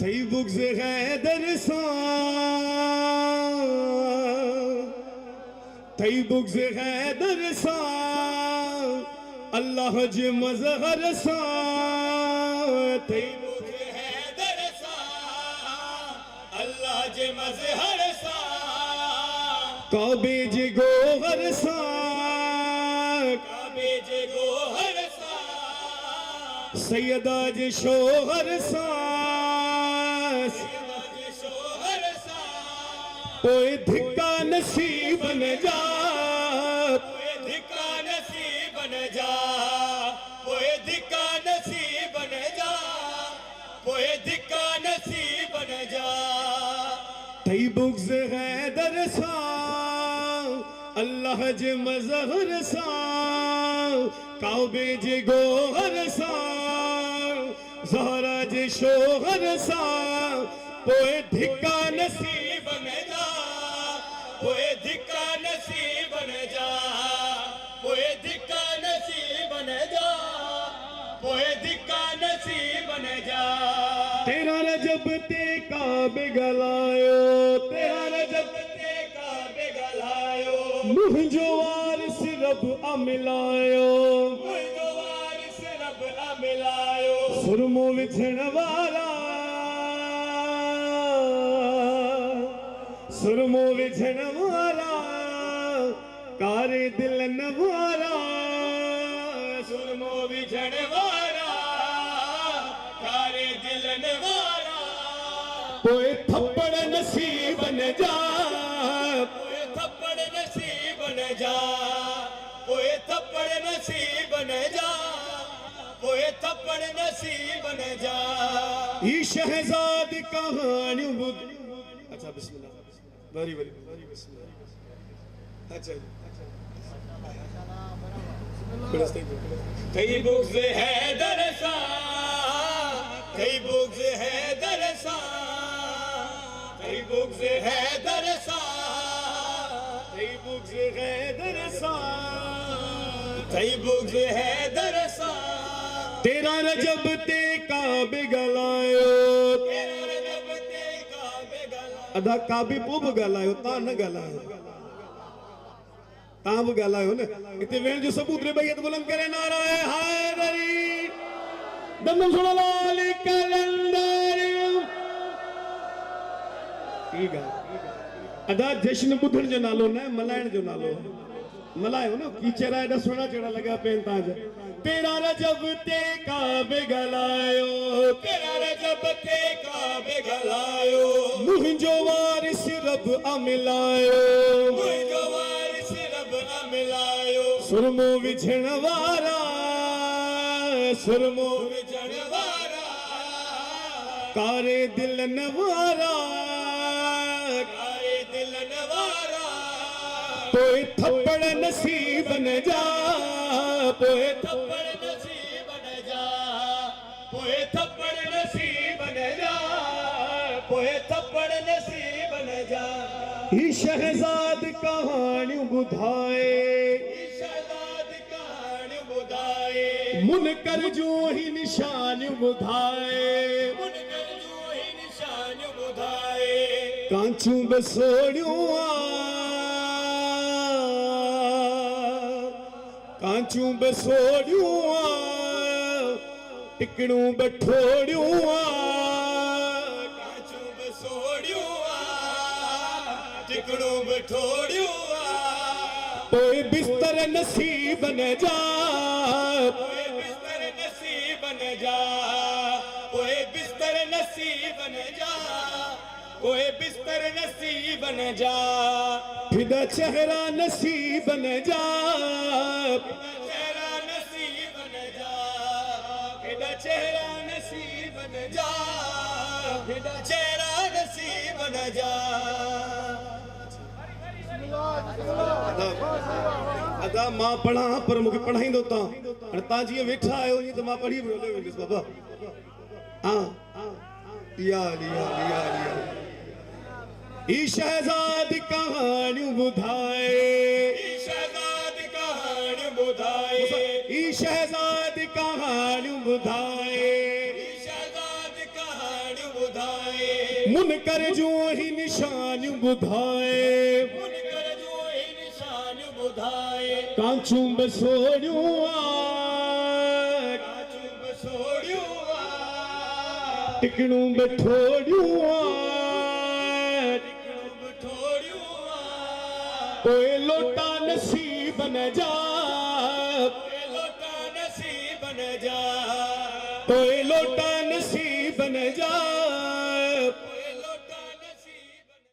थई बुग़्ज़ हैदर सां, थई बुग़्ज़ हैदर सां, अल्लाह जे मज़हर सां, थई बुग़्ज़ हैदर सां, अल्लाह जे मज़हर सां, काबे जे गोहर सां, काबे जे गोहर सां, सैयदा जे शोहर सां, पोए धिक्का नसीब न जा, पोए धिक्का नसीब न जा, पोए धिक्का नसीब न जा, पोए धिक्का नसीब न जा। थई बुग़्ज़ हैदर सां, अल्लाह जे मज़हर सां, काबे जे गोहर सां, ज़हरा जे शोहर सां, पोए धिक्का नसीब न जा, पोए धिक्का नसीब न जा, पोए धिक्का नसीब न जा, पोए धिक्का नसीब न जा। तेरा रजब ते काबे गलायो, तेरा रजब ते काबे गलायो, मुंहिंजो वारिस रब अमिलायो, मुंहिंजो वारिस रब अमिलायो, सुरमो विझण वारा, सुरमो विझण वारा, कारे दिलन वारा, सुरमो विझण वारा, कारे दिलन वारा, पोए थप्पड़ नसीब न जा, पोए थप्पड़ नसीब न जा, पोए थप्पड़ नसीब न जा, पोए थप्पड़ नसीब न जा। ई शहजाद कहानी बुध, अच्छा बिस्मिल्लाह, वेरी वेरी बिस्मिल्लाह, अच्छा थई बुग़्ज़ हैदर सां, थई बुग़्ज़ हैदर सां, थई बुग़्ज़ हैदर सां, थई बुग़्ज़ हैदर सां, थई बुग़्ज़ हैदर सां, तेरा रजब ते काबे गलायो, तेरा रजब ते काबे गलायो, अदा काबे पो बि गलायो, ता न गलायो, ता बि गलायो न, इते वेण जो सबूत रे भई बुलंद करे नारा है हैदरी, दम सुन लाल कलंदर। ठीक है, अदा जश्न बुधण जो नालो न, मल्हाइण जो नालो, मल्हायो न, कीचरा एडा सोना चढ़ा लगा पेन ताज। तेरा रजब ते काबे गलायो, तेरा रजब ते काबे गलायो, मुंहिंजो वारिस रब अमिलायो, मुंहिंजो वारिस रब अमिलायो, सुरमो विझण वारा, सुरमो विझण वारा, कारे दिलन वारा, कारे दिलन वारा, पोए थप्पड़ नसीब न जा, पोए थप्पड़ नसीब न जा, पोए थप्पड़ नसीब न जा, पोए थप्पड़ नसीब न जा। ही शहजाद कहानी बुधाए, ही शहजाद कहानी बुधाए, मुनकर जो ही निशान बुधाए, मुनकर जो ही निशान बुधाए, कांचू बसोड़ियों कांचू बसोड़ियों, टिकड़ू बठोड़ियों, कांचू बसोड़ियों, टिकड़ू बठोड़ियों, पोए बिस्तर नसीब न जा, पोए बिस्तर नसीब न जा, पोए बिस्तर नसीब न जा, पोए बिस्तर नसीब न जा, फिदा चेहरा नसीब न जा, चेहरा नसीब न जा, फिदा चेहरा नसीब न जा, फिदा चेहरा नसीब न जा। अदा मां पढ़ा पर मुझे पढ़ाईंदो ता, ता जी वेठा आयो ये तो मां पढ़ी बोले वेंदस बाबा। हां या लिया लिया लिया। ई शहजाद कहानी बुधाए, ई शहजाद कहानी बुधाए, ई शहजाद कहानी बुधाए, ई शहजाद कहानी बुधाए मुनकर जो ही निशान बुधाए मुनकर जो ही निशान बुधाए कांचू बसोड़ियो काचू बसोड़ियो टिकड़ू बठोड़ियो टिकड़ू बठोड़ियो कोई लोटा नसीब न जा लोटा नसीब न जा कोई लोटा नसीब न जा